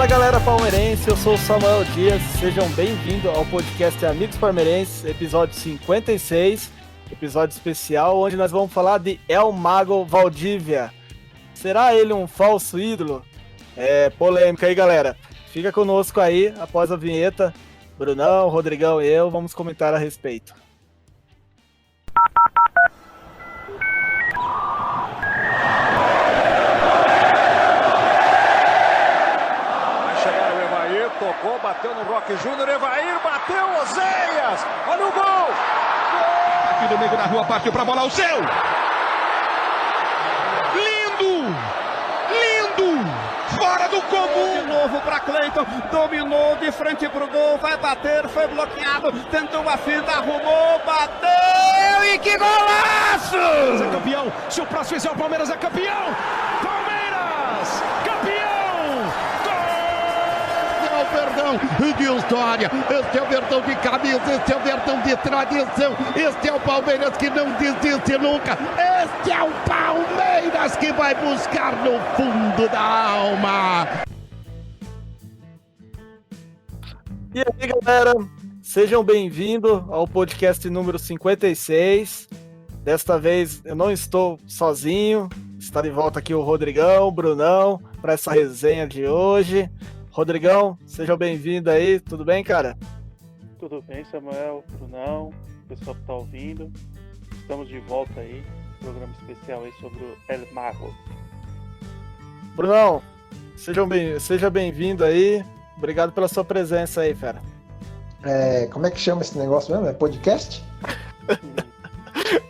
Fala galera palmeirense, eu sou o Samuel Dias, sejam bem-vindos ao podcast Amigos Palmeirenses, episódio 56, episódio especial, onde nós vamos falar de El Mago Valdívia. Será ele um falso ídolo? É polêmica aí galera, fica conosco aí após a vinheta, Brunão, Rodrigão e eu vamos comentar a respeito. Tocou, bateu no Roque Júnior, Evair, bateu, Oséias, olha o gol! Gol! Aqui do meio da rua, partiu pra bola, o seu! Lindo! Lindo! Fora do comum! De novo pra Cleiton, dominou de frente pro gol, vai bater, foi bloqueado, tentou uma finta, arrumou, bateu e que golaço! É campeão, se o próximo fizer o Palmeiras é campeão! Palmeiras, campeão! Verdão de história, este é o Verdão de camisa, este é o Verdão de tradição, este é o Palmeiras que não desiste nunca, este é o Palmeiras que vai buscar no fundo da alma. E aí galera, sejam bem-vindos ao podcast número 56, desta vez eu não estou sozinho, está de volta aqui o Rodrigão, o Brunão, para essa resenha de hoje. Rodrigão, seja bem-vindo aí, tudo bem, cara? Tudo bem, Samuel, Brunão, pessoal que tá ouvindo. Estamos de volta aí, programa especial aí sobre o El Mago. Brunão, seja bem-vindo aí, obrigado pela sua presença aí, fera. Como é que chama esse negócio mesmo? É podcast?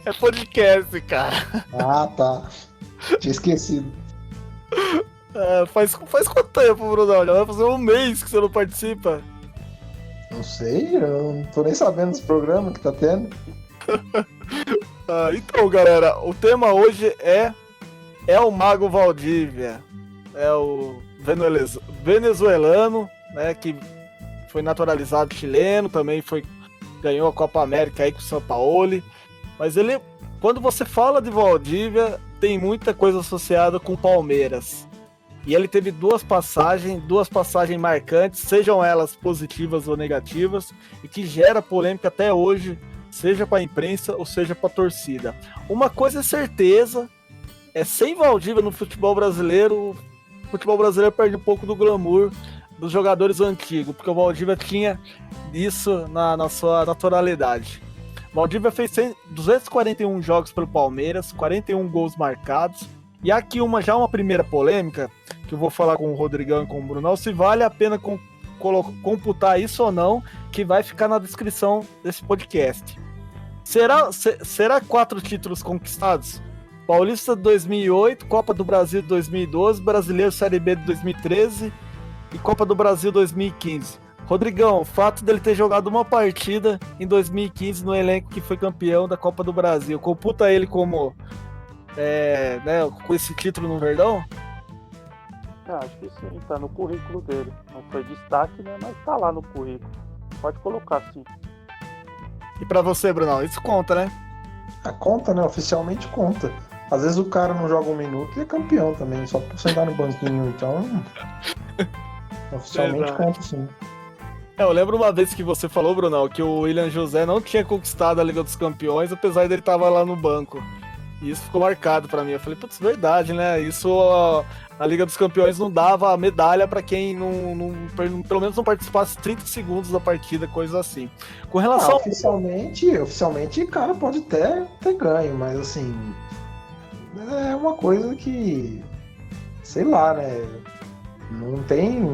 É podcast, cara. Ah, tá. Tinha esquecido. Faz quanto tempo, Brunão? Já vai fazer um mês que você não participa. Não sei, eu não tô nem sabendo desse programa que tá tendo. Então, galera, o tema hoje é El Mago Valdívia. É o venezuelano, né, que foi naturalizado chileno, também ganhou a Copa América aí com o São Paulo. Mas ele, quando você fala de Valdívia, tem muita coisa associada com o Palmeiras. E ele teve duas passagens marcantes, sejam elas positivas ou negativas, e que gera polêmica até hoje, seja para a imprensa ou seja para a torcida. Uma coisa é certeza, sem Valdívia no futebol brasileiro, o futebol brasileiro perde um pouco do glamour dos jogadores antigos, porque o Valdívia tinha isso na sua naturalidade. Valdívia fez 241 jogos pelo Palmeiras, 41 gols marcados. E aqui uma primeira polêmica, que eu vou falar com o Rodrigão e com o Brunão, se vale a pena computar isso ou não, que vai ficar na descrição desse podcast. Será 4 títulos conquistados? Paulista de 2008, Copa do Brasil de 2012, Brasileiro Série B de 2013 e Copa do Brasil 2015. Rodrigão, o fato dele ter jogado uma partida em 2015 no elenco que foi campeão da Copa do Brasil, computa ele como... com esse título no Verdão? Acho que sim, tá no currículo dele. Não foi destaque, né? Mas tá lá no currículo. Pode colocar sim. E pra você, Brunão, isso conta, né? Conta, né? Oficialmente conta. Às vezes o cara não joga um minuto e é campeão também, só por sentar no banquinho, então... Oficialmente conta, sim. Eu lembro uma vez que você falou, Brunão, que o William José não tinha conquistado a Liga dos Campeões, apesar dele estar lá no banco. E isso ficou marcado pra mim. Eu falei, putz, verdade, né? Isso, a Liga dos Campeões não dava a medalha pra quem pelo menos não participasse 30 segundos da partida, coisa assim. Com relação... Oficialmente, cara, pode até ter ganho, mas assim... É uma coisa que... Sei lá, né? Não tem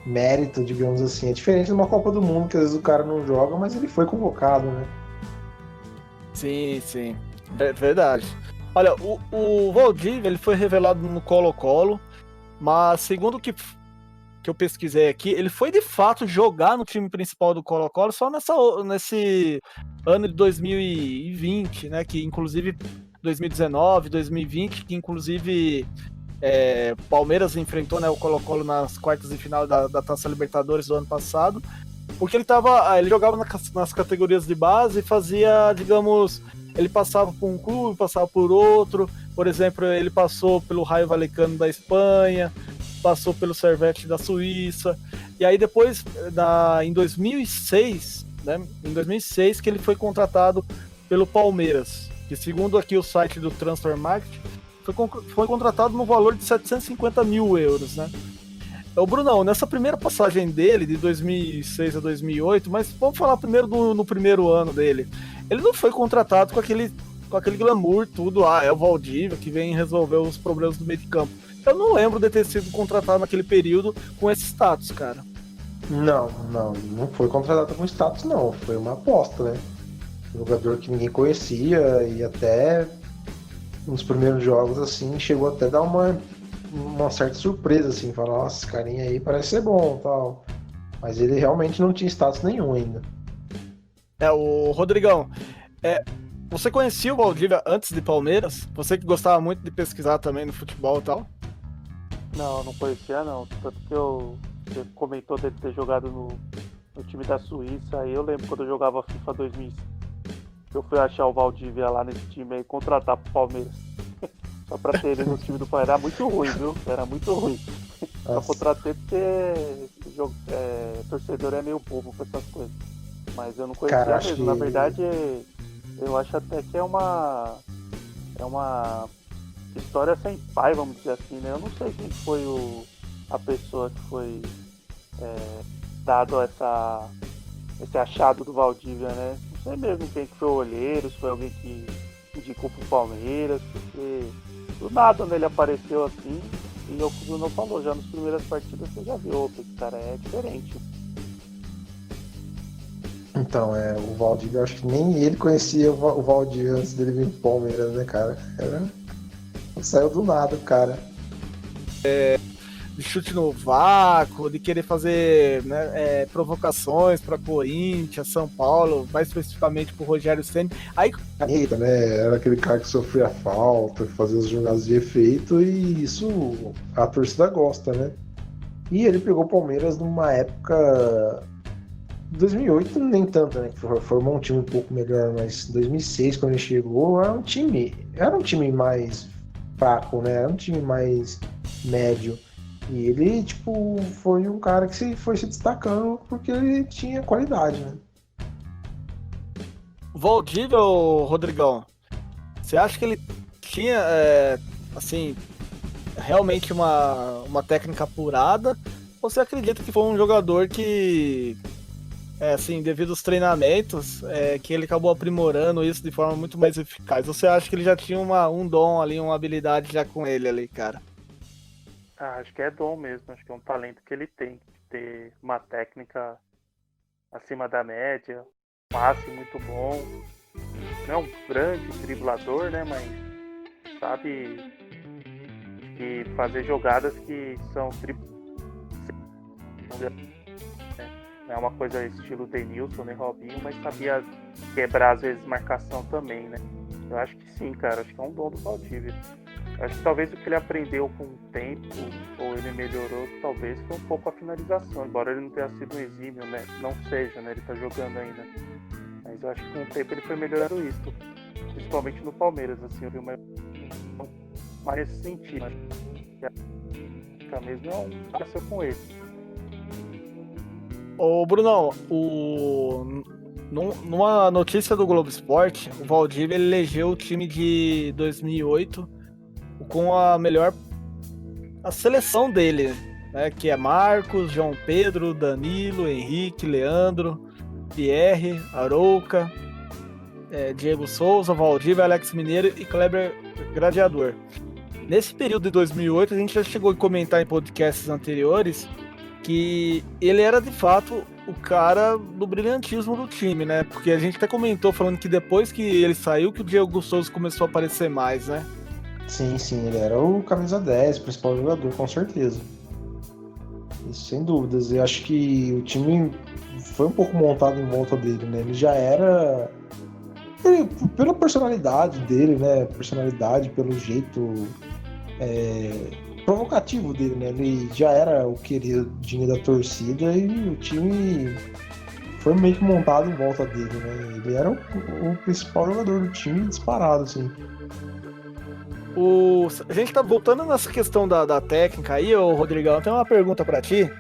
mérito, digamos assim. É diferente de uma Copa do Mundo, que às vezes o cara não joga, mas ele foi convocado, né? Sim, sim. Verdade. Olha, o Valdívia, ele foi revelado no Colo-Colo, mas segundo o que eu pesquisei aqui, ele foi de fato jogar no time principal do Colo-Colo só nesse ano de 2020, né, que inclusive 2019, 2020, que inclusive Palmeiras enfrentou, né, o Colo-Colo nas quartas de final da Taça Libertadores do ano passado, porque ele jogava nas categorias de base e fazia, digamos, ele passava por um clube, passava por outro. Por exemplo, ele passou pelo Rayo Vallecano da Espanha, passou pelo Servette da Suíça, e aí depois, em 2006, né, em 2006 que ele foi contratado pelo Palmeiras, que segundo aqui o site do Transfermarkt, foi contratado no valor de 750 mil euros, né? Então, Brunão, nessa primeira passagem dele, de 2006 a 2008, mas vamos falar primeiro no primeiro ano dele, ele não foi contratado com aquele glamour, tudo, é o Valdívia que vem resolver os problemas do meio de campo. Eu não lembro de ter sido contratado naquele período com esse status, cara. Não foi contratado com status, não. Foi uma aposta, né? Um jogador que ninguém conhecia e até nos primeiros jogos, assim, chegou até a dar uma certa surpresa, assim, falar, nossa, esse carinha aí parece ser bom, tal. Mas ele realmente não tinha status nenhum ainda. O Rodrigão, você conhecia o Valdívia antes de Palmeiras? Você que gostava muito de pesquisar também no futebol e tal? Não conhecia não. Tanto que você comentou dele ter jogado no time da Suíça. Aí eu lembro quando eu jogava FIFA 2005. Eu fui achar o Valdívia lá nesse time aí, contratar pro Palmeiras. Só pra ter ele no time do Palmeiras. Era muito ruim, viu? Era muito ruim. Só contratei porque torcedor é meio bobo com essas coisas. Mas eu não conhecia mesmo. Na verdade, eu acho até que é uma história sem pai, vamos dizer assim, né? Eu não sei quem foi a pessoa que foi dado esse achado do Valdívia, né? Não sei mesmo quem que foi o olheiro, se foi alguém que indicou pro Palmeiras, porque do nada, né, ele apareceu assim, e o que o Bruno falou, já nas primeiras partidas você já viu, esse cara é diferente. Então, o Valdívia, acho que nem ele conhecia o Valdívia antes dele vir pro Palmeiras, né, cara? Saiu do nada, cara. De chute no vácuo, de querer fazer, né, provocações para Corinthians, São Paulo, mais especificamente pro Rogério Ceni. Aí, Eita, né? Era aquele cara que sofria falta, que fazia as jogadas de efeito, e isso a torcida gosta, né? E ele pegou o Palmeiras numa época... 2008 nem tanto, né? Que formou um time um pouco melhor, mas 2006, quando ele chegou, era um time mais fraco, né? Era um time mais médio. E ele, tipo, foi um cara que foi se destacando porque ele tinha qualidade, né? Valdívia, Rodrigão, você acha que ele tinha, assim, realmente uma técnica apurada? Ou você acredita que foi um jogador que, assim, devido aos treinamentos, que ele acabou aprimorando isso de forma muito mais eficaz? Ou você acha que ele já tinha um dom ali, uma habilidade já com ele ali, cara? Acho que é dom mesmo, acho que é um talento que ele tem, ter uma técnica acima da média, um passe muito bom, não é um grande driblador, né, mas sabe que fazer jogadas que são é uma coisa estilo Denilson, né, Robinho, mas sabia quebrar às vezes marcação também, né. Eu acho que sim, cara, acho que é um dom do Valdívia. Acho que talvez o que ele aprendeu com o tempo, ou ele melhorou, talvez foi um pouco a finalização, embora ele não tenha sido um exímio, né? Não seja, né? Ele tá jogando ainda. Mas eu acho que com o tempo ele foi melhorando isso, principalmente no Palmeiras, assim, eu vi mais nesse sentido. A mesmo não aconteceu com ele. Ô, Brunão, numa notícia do Globo Esporte, o Valdívia ele elegeu o time de 2008 com a seleção dele, né, que é Marcos, João Pedro, Danilo, Henrique, Leandro, Pierre, Arouca, Diego Souza, Valdívia, Alex Mineiro e Kleber Gladiador. Nesse período de 2008, a gente já chegou a comentar em podcasts anteriores que ele era de fato o cara do brilhantismo do time, né? Porque a gente até comentou falando que depois que ele saiu que o Diego Souza começou a aparecer mais, né? Sim, ele era o camisa 10, principal jogador, com certeza. Isso, sem dúvidas. Eu acho que o time foi um pouco montado em volta dele, né? Ele já era... Pela personalidade dele, né? Pelo jeito provocativo dele, né? Ele já era o queridinho da torcida e o time foi meio que montado em volta dele, né? Ele era o principal jogador do time, disparado, assim. A gente tá voltando nessa questão da técnica aí, ô Rodrigão, tem uma pergunta pra ti.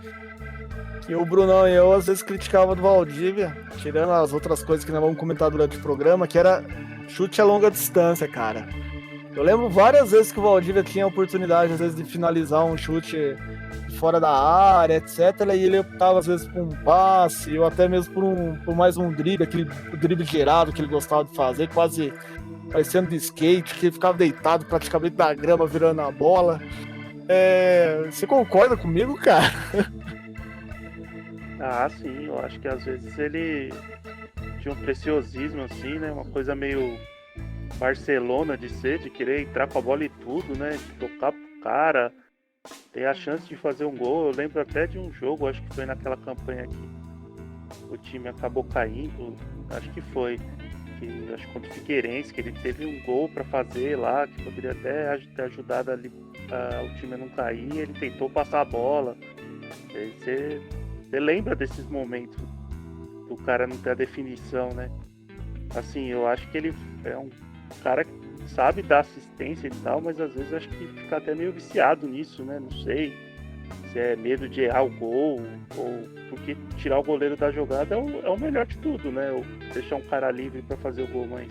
Que o Brunão e eu às vezes criticava do Valdívia, tirando as outras coisas que nós vamos comentar durante o programa, que era chute a longa distância, cara. Eu lembro várias vezes que o Valdívia tinha a oportunidade, às vezes, de finalizar um chute fora da área, etc. E ele optava, às vezes, por um passe, ou até mesmo por mais um drible, aquele drible gerado que ele gostava de fazer, quase parecendo de skate, que ele ficava deitado praticamente na grama, virando a bola. Você concorda comigo, cara? Ah, sim, eu acho que às vezes ele tinha um preciosismo assim, né? Uma coisa meio Barcelona de querer entrar com a bola e tudo, né? De tocar pro cara, ter a chance de fazer um gol. Eu lembro até de um jogo, acho que foi naquela campanha que o time acabou caindo, acho que foi, acho que contra o Figueirense, que ele teve um gol pra fazer lá, que poderia até ter ajudado ali o time a não cair, ele tentou passar a bola. Você lembra desses momentos do cara não ter a definição, né? Assim, eu acho que ele é um cara que sabe dar assistência e tal, mas às vezes acho que fica até meio viciado nisso, né? Não sei se é medo de errar o gol, ou porque tirar o goleiro da jogada é o melhor de tudo, né? Ou deixar um cara livre pra fazer o gol, mas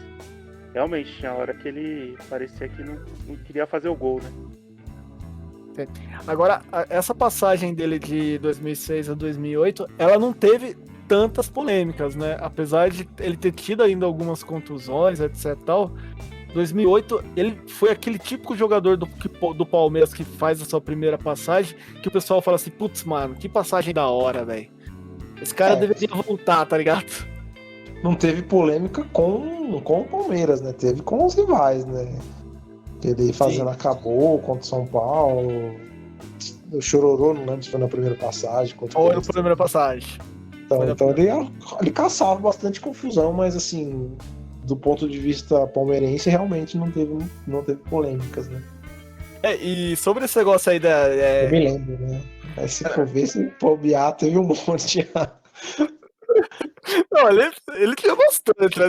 realmente tinha hora que ele parecia que não queria fazer o gol, né? Agora, essa passagem dele de 2006 a 2008, ela não teve tantas polêmicas, né? Apesar de ele ter tido ainda algumas contusões, etc e tal, 2008, ele foi aquele típico jogador do Palmeiras que faz a sua primeira passagem, que o pessoal fala assim, putz, mano, que passagem da hora, velho. Esse cara deveria voltar, tá ligado? Não teve polêmica com o Palmeiras, né? Teve com os rivais, né? Ele fazendo acabou contra o São Paulo. O Chororô, não lembro se foi na primeira passagem. Ou na primeira passagem. Então ele caçava bastante confusão, mas assim, do ponto de vista palmeirense, realmente não teve polêmicas, né? E sobre esse negócio aí da... Eu me lembro, né? Aí se for ver, se bobear, teve um monte. Não, ele tinha bastante, né?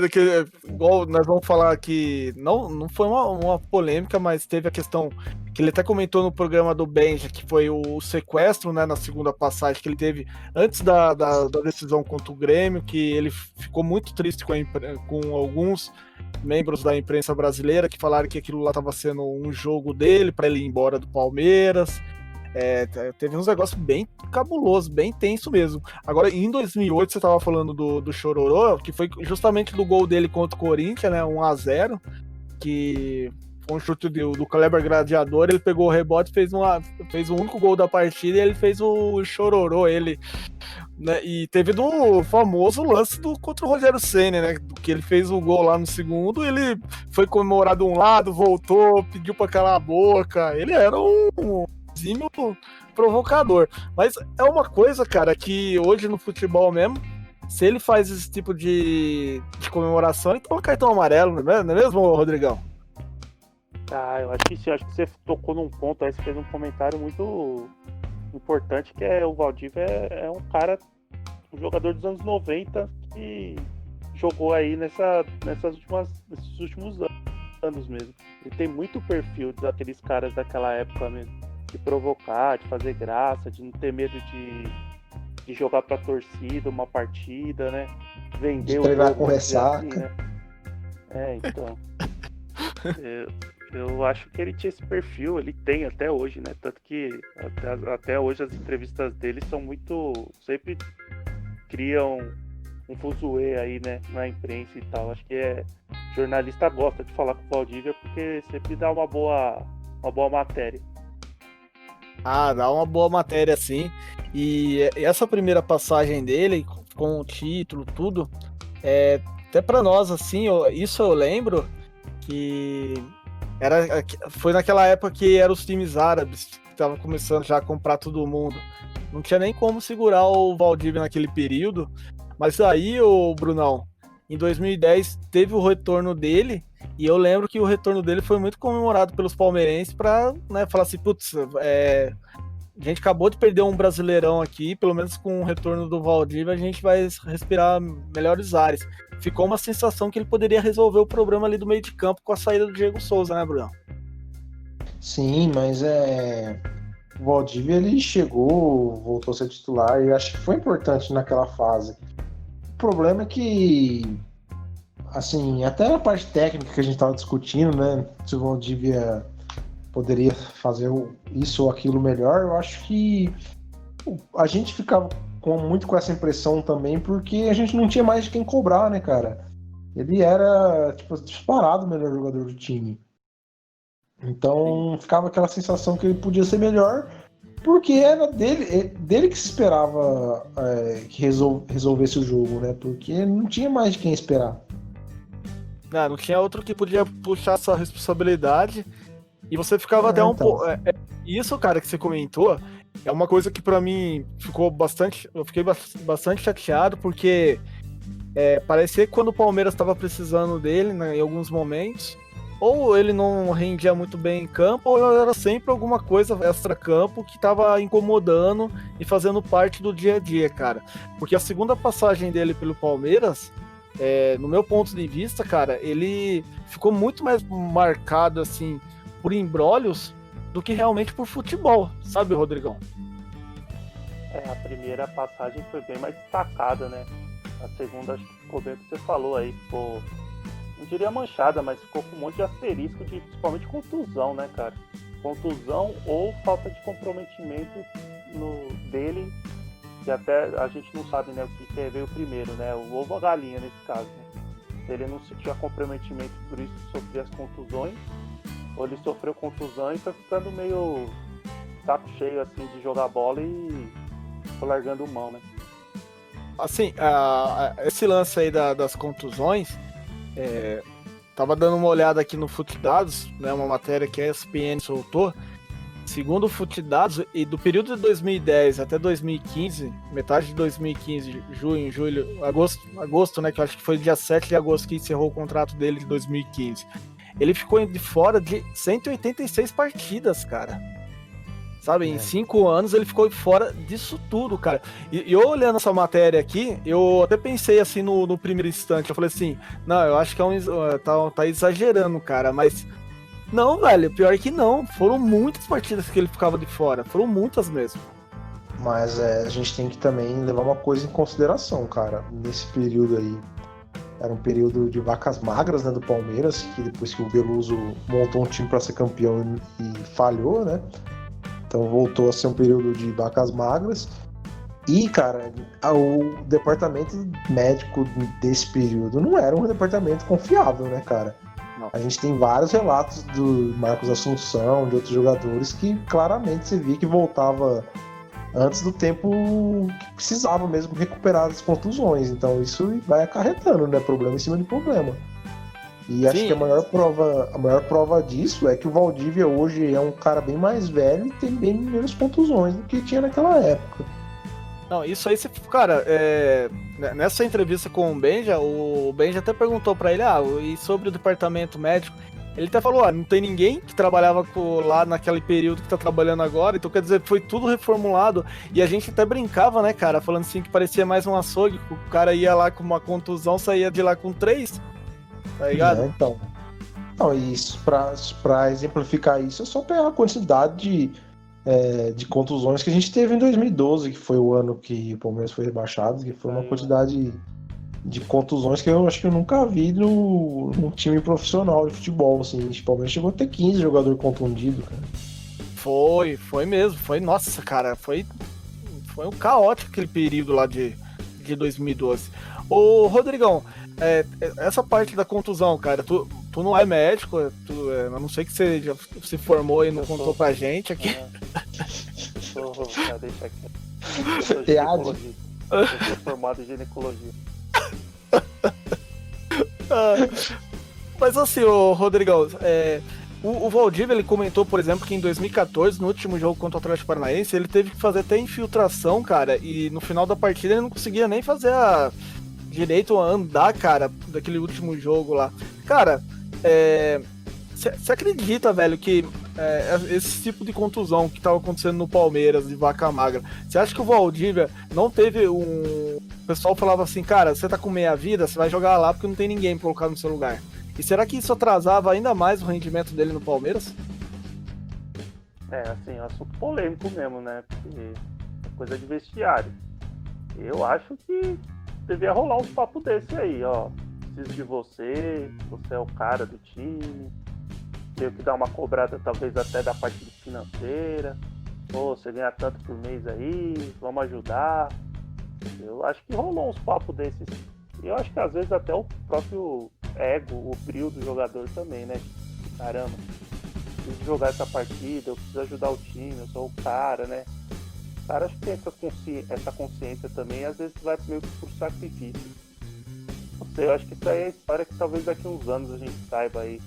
Igual nós vamos falar aqui, não foi uma polêmica, mas teve a questão que ele até comentou no programa do Benja, que foi o sequestro, né, na segunda passagem que ele teve antes da decisão contra o Grêmio, que ele ficou muito triste com alguns membros da imprensa brasileira que falaram que aquilo lá estava sendo um jogo dele para ele ir embora do Palmeiras. Teve uns negócios bem cabulosos, bem tenso mesmo. Agora, em 2008, você tava falando do Chororô, que foi justamente do gol dele contra o Corinthians, né, 1-0, que foi um chute do Kleber Gladiador, ele pegou o rebote, fez o único gol da partida e ele fez o Chororô, né, e teve do famoso lance contra o Rogério Ceni, né, que ele fez o gol lá no segundo, ele foi comemorar de um lado, voltou, pediu pra calar a boca, ele era um provocador, mas é uma coisa, cara, que hoje no futebol mesmo, se ele faz esse tipo de comemoração, ele toma cartão amarelo, não é mesmo, Rodrigão? Eu acho que sim, acho que você tocou num ponto aí, você fez um comentário muito importante, que o Valdívia é um cara, um jogador dos anos 90 que jogou aí nesses últimos anos mesmo. Ele tem muito perfil daqueles caras daquela época mesmo, de provocar, de fazer graça, de não ter medo de jogar pra torcida uma partida, né? Vender o treinar jogo, com ressaca. assim, né? Então. Eu acho que ele tinha esse perfil, ele tem até hoje, né? Tanto que até hoje as entrevistas dele são muito... sempre criam um fuzuê aí, né? Na imprensa e tal. Acho que jornalista gosta de falar com o Valdívia porque sempre dá uma boa matéria. Dá uma boa matéria, sim. E essa primeira passagem dele, com o título, tudo, até pra nós, assim, isso eu lembro que foi naquela época que eram os times árabes que estavam começando já a comprar todo mundo. Não tinha nem como segurar o Valdívia naquele período. Mas aí, o Brunão, em 2010 teve o retorno dele. E eu lembro que o retorno dele foi muito comemorado pelos palmeirenses para, né, falar assim, putz, a gente acabou de perder um brasileirão aqui, pelo menos com o retorno do Valdívia a gente vai respirar melhores ares. Ficou uma sensação que ele poderia resolver o problema ali do meio de campo com a saída do Diego Souza, né, Bruno? Sim, mas o Valdívia ele chegou, voltou a ser titular e eu acho que foi importante naquela fase. O problema é que, assim, até a parte técnica que a gente estava discutindo, né? Se o Valdívia poderia fazer isso ou aquilo melhor, eu acho que a gente ficava muito com essa impressão também, porque a gente não tinha mais de quem cobrar, né, cara? Ele era, tipo, disparado o melhor jogador do time. Então ficava aquela sensação que ele podia ser melhor, porque era dele que se esperava que resolvesse o jogo, né? Porque não tinha mais de quem esperar. Não tinha outro que podia puxar essa responsabilidade e você ficava até um pouco. Isso, cara, que você comentou, é uma coisa que pra mim ficou bastante. Eu fiquei bastante chateado, porque parecia que quando o Palmeiras estava precisando dele, né, em alguns momentos, ou ele não rendia muito bem em campo, ou era sempre alguma coisa extra-campo que estava incomodando e fazendo parte do dia a dia, cara. Porque a segunda passagem dele pelo Palmeiras, no meu ponto de vista, cara, ele ficou muito mais marcado, assim, por imbrólios do que realmente por futebol, sabe, Rodrigão? A primeira passagem foi bem mais destacada, né? A segunda, acho que ficou bem o que você falou aí, ficou, não diria manchada, mas ficou com um monte de asterisco, principalmente contusão, né, cara? Contusão ou falta de comprometimento dele, que até a gente não sabe, né, o que veio primeiro, né? O ovo ou a galinha, nesse caso, né? Ele não sentia comprometimento, por isso sofria as contusões, ou ele sofreu contusão e foi ficando meio saco cheio, assim, de jogar bola e foi largando mão, né? Assim, esse lance aí das contusões, tava dando uma olhada aqui no Futedados, né, uma matéria que a ESPN soltou. Segundo o Futedados, e do período de 2010 até 2015, metade de 2015, junho, julho, agosto, né, que eu acho que foi dia 7 de agosto que encerrou o contrato dele de 2015, ele ficou de fora de 186 partidas, cara. Sabe, em 5 anos ele ficou fora disso tudo, cara. E eu olhando essa matéria aqui, eu até pensei assim no primeiro instante, eu falei assim, não, eu acho que tá exagerando, cara, mas não, velho, pior que não, foram muitas partidas que ele ficava de fora, foram muitas mesmo. Mas a gente tem que também levar uma coisa em consideração, cara, nesse período aí. Era um período de vacas magras, né, do Palmeiras, que depois que o Veloso montou um time para ser campeão e falhou, né? Então voltou a ser um período de vacas magras. E, cara, o departamento médico desse período não era um departamento confiável, né, cara? Não. A gente tem vários relatos do Marcos Assunção, de outros jogadores, que claramente você via que voltava antes do tempo que precisava mesmo recuperar as contusões. Então isso vai acarretando, né? Problema em cima de problema. E acho que a maior prova disso é que o Valdívia hoje é um cara bem mais velho e tem bem menos contusões do que tinha naquela época. Não, isso aí, cara, nessa entrevista com o Benja até perguntou pra ele, e sobre o departamento médico? Ele até falou, não tem ninguém que trabalhava lá naquele período que tá trabalhando agora, então quer dizer, foi tudo reformulado, e a gente até brincava, né, cara, falando assim que parecia mais um açougue, o cara ia lá com uma contusão, saía de lá com 3, tá ligado? Então, isso, pra exemplificar isso, é só pegar a quantidade de contusões que a gente teve em 2012, que foi o ano que o Palmeiras foi rebaixado, que foi uma quantidade de contusões que eu acho que eu nunca vi num time profissional de futebol, assim. O Palmeiras chegou a ter 15 jogadores contundidos, cara. Foi mesmo, nossa, cara, foi um caótico aquele período lá de 2012. Ô, Rodrigão, essa parte da contusão, cara, tu não é médico, a não sei que você já se formou e não contou pra gente aqui. Deixa aqui. Eu sou formado em ginecologia. Mas assim, o Rodrigão, o Valdívia, ele comentou, por exemplo, que em 2014, no último jogo contra o Atlético Paranaense, ele teve que fazer até infiltração, cara, e no final da partida ele não conseguia nem fazer direito a andar, cara, daquele último jogo lá. Cara, você acredita, velho, que esse tipo de contusão que tava acontecendo no Palmeiras, de vaca magra, você acha que o Valdívia não teve O pessoal falava assim, cara, você tá com meia vida, você vai jogar lá porque não tem ninguém pra colocar no seu lugar. E será que isso atrasava ainda mais o rendimento dele no Palmeiras? assim, é um assunto polêmico mesmo, né? Porque é coisa de vestiário. Eu acho que devia rolar uns papos desse aí, ó. Preciso de você é o cara do time. Tenho que dar uma cobrada, talvez até da parte financeira. Pô, você ganha tanto por mês aí, vamos ajudar. Eu acho que rolou uns papos desses. E eu acho que às vezes até o próprio ego, o brio do jogador também, né? Caramba, preciso jogar essa partida, eu preciso ajudar o time, eu sou o cara, né? O cara acho que tem essa consciência também, e às vezes vai meio que por sacrifício. Não sei, eu acho que isso aí é história que talvez daqui a uns anos a gente saiba aí.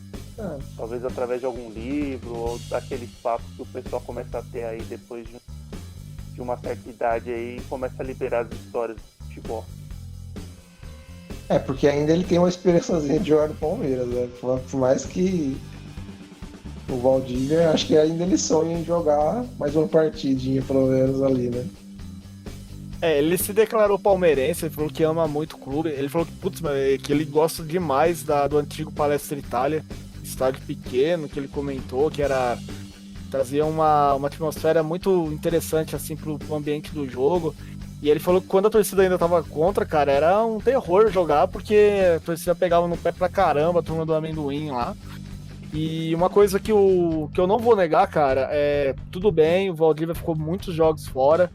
Talvez através de algum livro ou daqueles papos que o pessoal começa a ter aí depois de uma certa idade aí e começa a liberar as histórias do futebol. Porque ainda ele tem uma experiênciazinha de jogar no Palmeiras, né? Por mais que o Valdívia, acho que ainda ele sonha em jogar mais uma partidinha, pelo menos ali, né? Ele se declarou palmeirense, ele falou que ama muito o clube. Ele falou que ele gosta demais do antigo Palestra Itália, estádio pequeno, que ele comentou que trazia uma atmosfera muito interessante assim pro ambiente do jogo. E ele falou que quando a torcida ainda tava contra, cara, era um terror jogar, porque a torcida pegava no pé pra caramba, a turma do amendoim lá. E uma coisa que eu não vou negar, cara, tudo bem, o Valdívia ficou muitos jogos fora,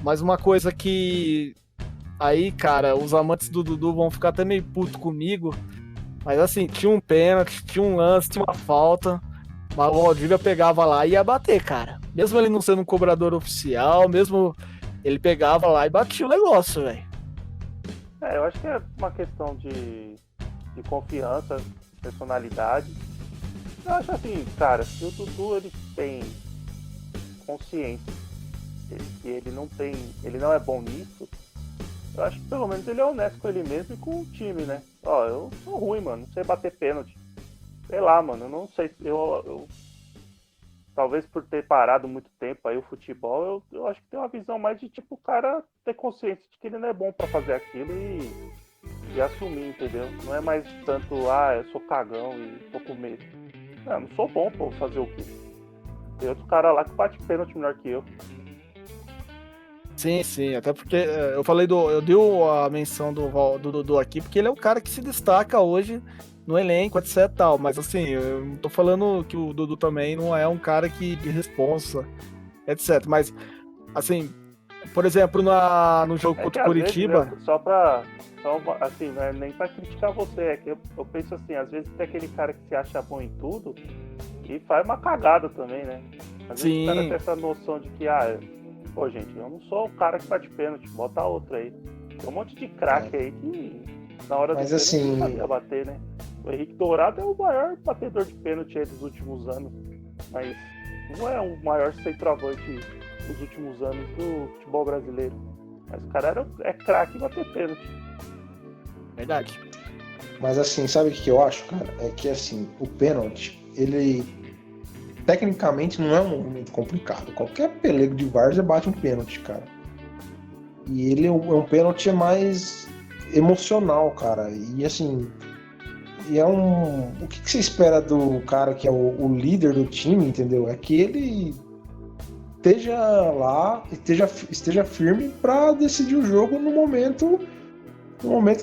mas uma coisa que aí, cara, os amantes do Dudu vão ficar até meio puto comigo, mas assim, tinha um pênalti, tinha um lance, tinha uma falta, mas o Valdívia pegava lá e ia bater, cara. Mesmo ele não sendo um cobrador oficial, mesmo ele pegava lá e batia o negócio, velho. Eu acho que é uma questão de confiança, personalidade. Eu acho assim, cara, se o Dudu ele tem consciência que ele não é bom nisso, eu acho que pelo menos ele é honesto com ele mesmo e com o time, né? Ó, eu sou ruim, mano, não sei bater pênalti. Sei lá, mano, eu não sei, eu talvez por ter parado muito tempo aí o futebol, eu acho que tem uma visão mais de tipo o cara ter consciência de que ele não é bom pra fazer aquilo e assumir, entendeu? Não é mais tanto, eu sou cagão e tô com medo. Não sou bom, pô, fazer o quê? Tem outro cara lá que bate pênalti melhor que eu. Sim, até porque eu dei a menção do Dudu aqui, porque ele é o cara que se destaca hoje no elenco, etc e tal, mas assim, eu não tô falando que o Dudu também não é um cara de responsa, etc, mas assim, por exemplo, no jogo contra o Curitiba... Vezes, assim, não é nem pra criticar você, é que eu penso assim, às vezes tem aquele cara que se acha bom em tudo e faz uma cagada também, né? Às vezes o cara tem essa noção de que, pô, gente, eu não sou o cara que bate pênalti, bota outro aí. Tem um monte de craque aí que na hora do pênalti não sabia bater, né? O Henrique Dourado é o maior batedor de pênalti aí dos últimos anos, mas não é o maior centroavante dos últimos anos do futebol brasileiro. Mas o cara é craque em bater pênalti. Verdade. Mas assim, sabe o que eu acho, cara? É que assim, o pênalti, ele tecnicamente não é um movimento complicado. Qualquer pelego de várzea bate um pênalti, cara. E ele é um pênalti mais emocional, cara. E assim, o que você espera do cara que é o líder do time, entendeu? É que ele esteja lá, esteja firme pra decidir o jogo no momento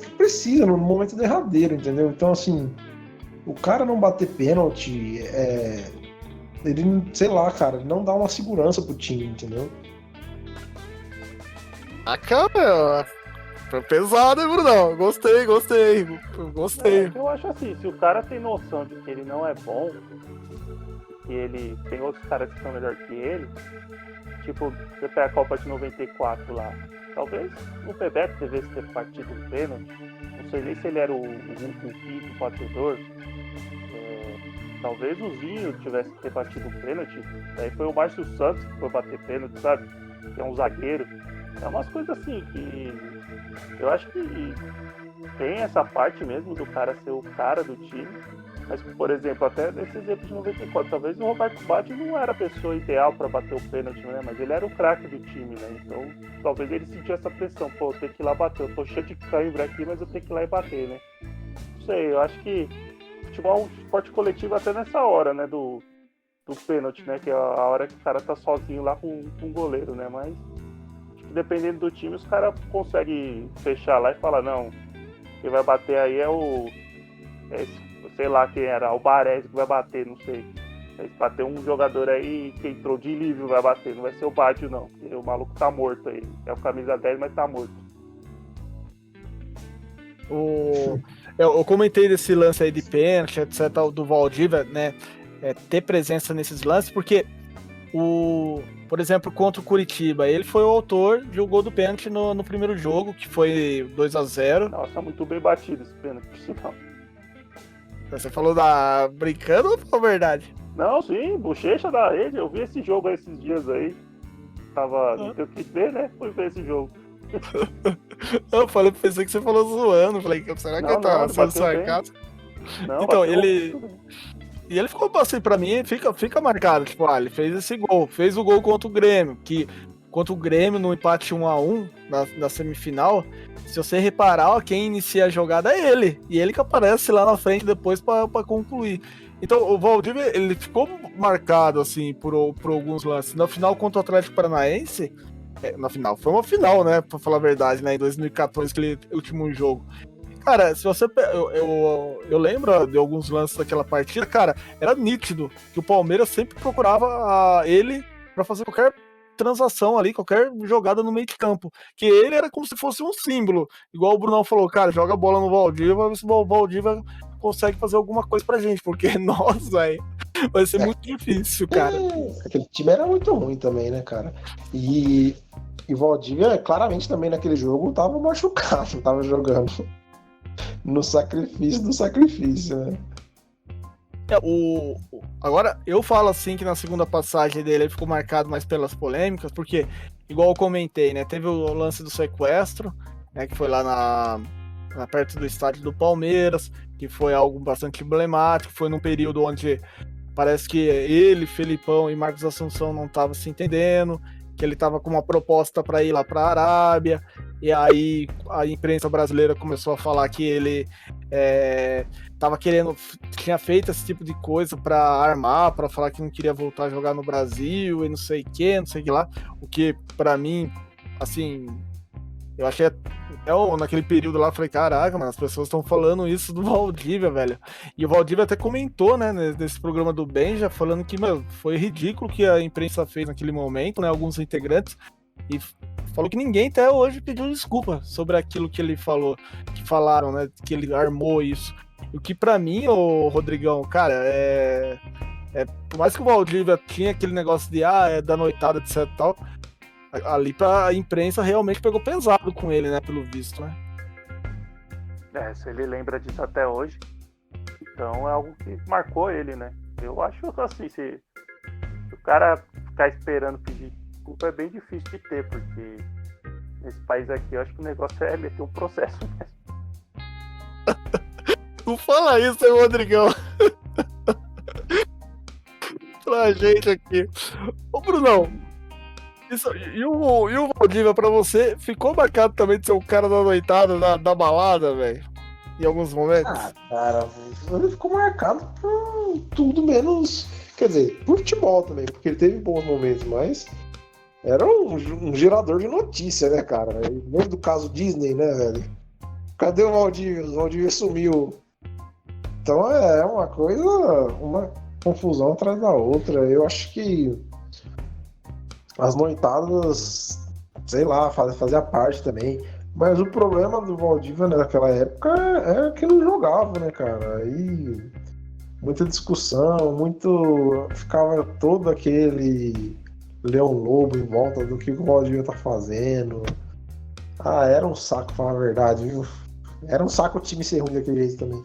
que precisa, no momento derradeiro, entendeu? Então, assim, o cara não bater pênalti, ele, sei lá, cara, não dá uma segurança pro time, entendeu? Cara, foi pesado, hein, Brunão? Gostei. Eu acho assim, se o cara tem noção de que ele não é bom, que ele tem outros caras que são melhor que ele, tipo, você pega a Copa de 94 lá, talvez o Bebeto devesse ter partido um pênalti, não sei nem se ele era o quinto batedor, talvez o Zinho tivesse que ter batido um pênalti, aí foi o Márcio Santos que foi bater pênalti, sabe? Que é um zagueiro. É umas coisas assim que eu acho que tem essa parte mesmo do cara ser o cara do time, mas, por exemplo, até nesse exemplo de 94, talvez o Roberto Baggio não era a pessoa ideal para bater o pênalti, né? Mas ele era o craque do time, né? Então, talvez ele sentiu essa pressão, pô, eu tenho que ir lá bater, eu tô cheio de cãibra aqui, mas eu tenho que ir lá e bater, né? Não sei, eu acho que futebol é um esporte coletivo até nessa hora, né? pênalti, né? Que é a hora que o cara tá sozinho lá com o goleiro, né? Mas dependendo do time, os caras conseguem fechar lá e falar, não, quem vai bater aí sei lá quem era, o Baresi que vai bater, não sei. Se bater um jogador aí que entrou de livre vai bater, não vai ser o Bádio não, porque o maluco tá morto aí. É o camisa 10, mas tá morto. Eu comentei desse lance aí de pênalti, etc, do Valdívia, né? Ter presença nesses lances, porque por exemplo, contra o Curitiba, ele foi o autor de um gol do pênalti no primeiro jogo, que foi 2-0. Nossa, muito bem batido esse pênalti, por sinal. Você falou brincando ou falou verdade? Não, sim, bochecha da rede. Eu vi esse jogo aí esses dias aí. Não tenho que ver, né? Fui ver esse jogo. Eu pensei que você falou zoando. Falei, será que ele tá sendo sarcástico? Não, então, E ele ficou assim, pra mim, fica marcado. Tipo, ele fez esse gol. Fez o gol contra o Grêmio. Que contra o Grêmio no empate 1-1 na semifinal, se você reparar, quem inicia a jogada é ele. E ele que aparece lá na frente depois pra concluir. Então, o Valdívia, ele ficou marcado, assim, por alguns lances. Na final contra o Atlético Paranaense, foi uma final, né, pra falar a verdade, né, em 2014, aquele último jogo. Cara, se você... Eu lembro de alguns lances daquela partida, cara, era nítido que o Palmeiras sempre procurava ele pra fazer qualquer transação ali, qualquer jogada no meio de campo. Que ele era como se fosse um símbolo. Igual o Brunão falou, cara, joga a bola no Valdívia, vai ver se o Valdívia consegue fazer alguma coisa pra gente, porque, nossa, velho, vai ser muito difícil, cara. Aquele time era muito ruim também, né, cara? E o Valdívia, claramente, também naquele jogo, tava machucado, tava jogando no sacrifício do sacrifício, né? Agora, eu falo assim que na segunda passagem dele ele ficou marcado mais pelas polêmicas, porque, igual eu comentei, né, teve o lance do sequestro, né, que foi lá perto do estádio do Palmeiras, que foi algo bastante emblemático, foi num período onde parece que ele, Felipão e Marcos Assunção não estavam se entendendo, que ele estava com uma proposta para ir lá para a Arábia, e aí a imprensa brasileira começou a falar que ele tinha feito esse tipo de coisa para armar, para falar que não queria voltar a jogar no Brasil e não sei o que lá, o que para mim, assim, eu achei naquele período lá, eu falei, caraca, mano, as pessoas estão falando isso do Valdívia, velho. E o Valdívia até comentou, né, nesse programa do Benja, falando que, meu, foi ridículo o que a imprensa fez naquele momento, né, alguns integrantes, e falou que ninguém até hoje pediu desculpa sobre aquilo que ele falou, que falaram, né, que ele armou isso. O que pra mim, ô Rodrigão, cara, por mais que o Valdívia tinha aquele negócio de, da noitada, etc e tal, ali pra imprensa realmente pegou pesado com ele, né, pelo visto, né? Se ele lembra disso até hoje, então é algo que marcou ele, né? Eu acho assim, se o cara ficar esperando pedir desculpa é bem difícil de ter, porque nesse país aqui eu acho que o negócio é meter um processo mesmo. Não fala isso, hein, Rodrigão? Pra gente aqui. Ô, Brunão, e o Valdívia, pra você, ficou marcado também de ser o cara da noitada, da balada, velho? Em alguns momentos? Cara, ele ficou marcado por tudo menos... Quer dizer, por futebol também, porque ele teve bons momentos, mas era um gerador de notícia, né, cara? Lembra do caso Disney, né, velho? Cadê o Valdívia? O Valdívia sumiu. Então é uma coisa, uma confusão atrás da outra. Eu acho que as noitadas, sei lá, fazia parte também. Mas o problema do Valdívia naquela época é que não jogava, né, cara? Aí muita discussão, ficava todo aquele Leão Lobo em volta do que o Valdívia tá fazendo. Era um saco, pra falar a verdade, viu? Era um saco o time ser ruim daquele jeito também.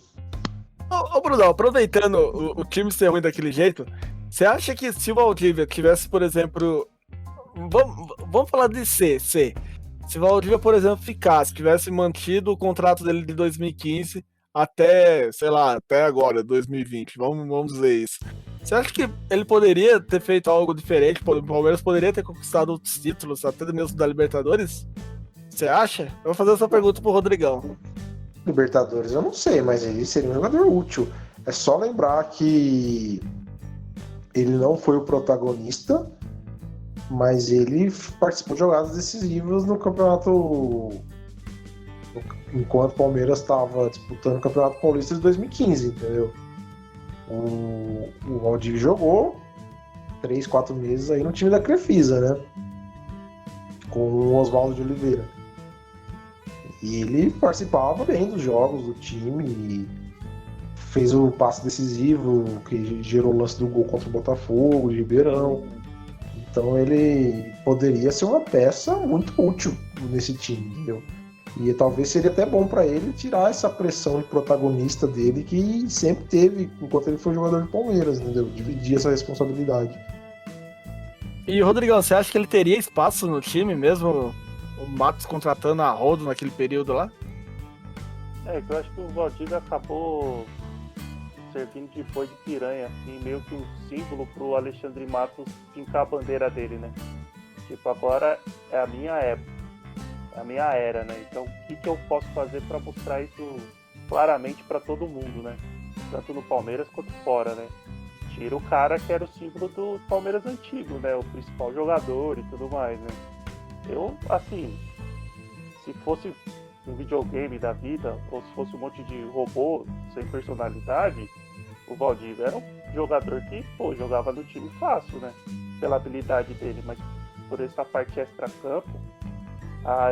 Ô Bruno, aproveitando o time ser ruim daquele jeito, você acha que se o Valdívia tivesse, por exemplo... Vamos falar de C. Se o Valdívia, por exemplo, tivesse mantido o contrato dele de 2015 até, sei lá, até agora, 2020, vamos dizer isso. Você acha que ele poderia ter feito algo diferente? O Palmeiras poderia ter conquistado outros títulos, até mesmo da Libertadores? Você acha? Eu vou fazer essa pergunta pro Rodrigão. Libertadores, eu não sei, mas ele seria um jogador útil. É só lembrar que ele não foi o protagonista, mas ele participou de jogadas decisivas no campeonato, enquanto o Palmeiras estava disputando o Campeonato Paulista de 2015, entendeu? O Valdívia jogou 3, 4 meses aí no time da Crefisa, né? Com o Oswaldo de Oliveira. E ele participava bem dos jogos do time, e fez o passe decisivo que gerou o lance do gol contra o Botafogo, de Ribeirão. Então ele poderia ser uma peça muito útil nesse time, entendeu? E talvez seria até bom para ele tirar essa pressão de protagonista dele que sempre teve enquanto ele foi jogador de Palmeiras, entendeu? Dividir essa responsabilidade. E Rodrigão, você acha que ele teria espaço no time mesmo? O Matos contratando a rodo naquele período lá? É, que eu acho que o Valdívia acabou servindo de boi de piranha, assim, meio que um símbolo pro Alexandre Matos fincar a bandeira dele, né? Tipo, agora é a minha época, é a minha era, né? Então, o que eu posso fazer para mostrar isso claramente para todo mundo, né? Tanto no Palmeiras quanto fora, né? Tira o cara que era o símbolo do Palmeiras antigo, né? O principal jogador e tudo mais, né? Eu, assim, se fosse um videogame da vida, ou se fosse um monte de robô sem personalidade, o Valdívia era um jogador que, pô, jogava no time fácil, né? Pela habilidade dele, mas por essa parte extra-campo,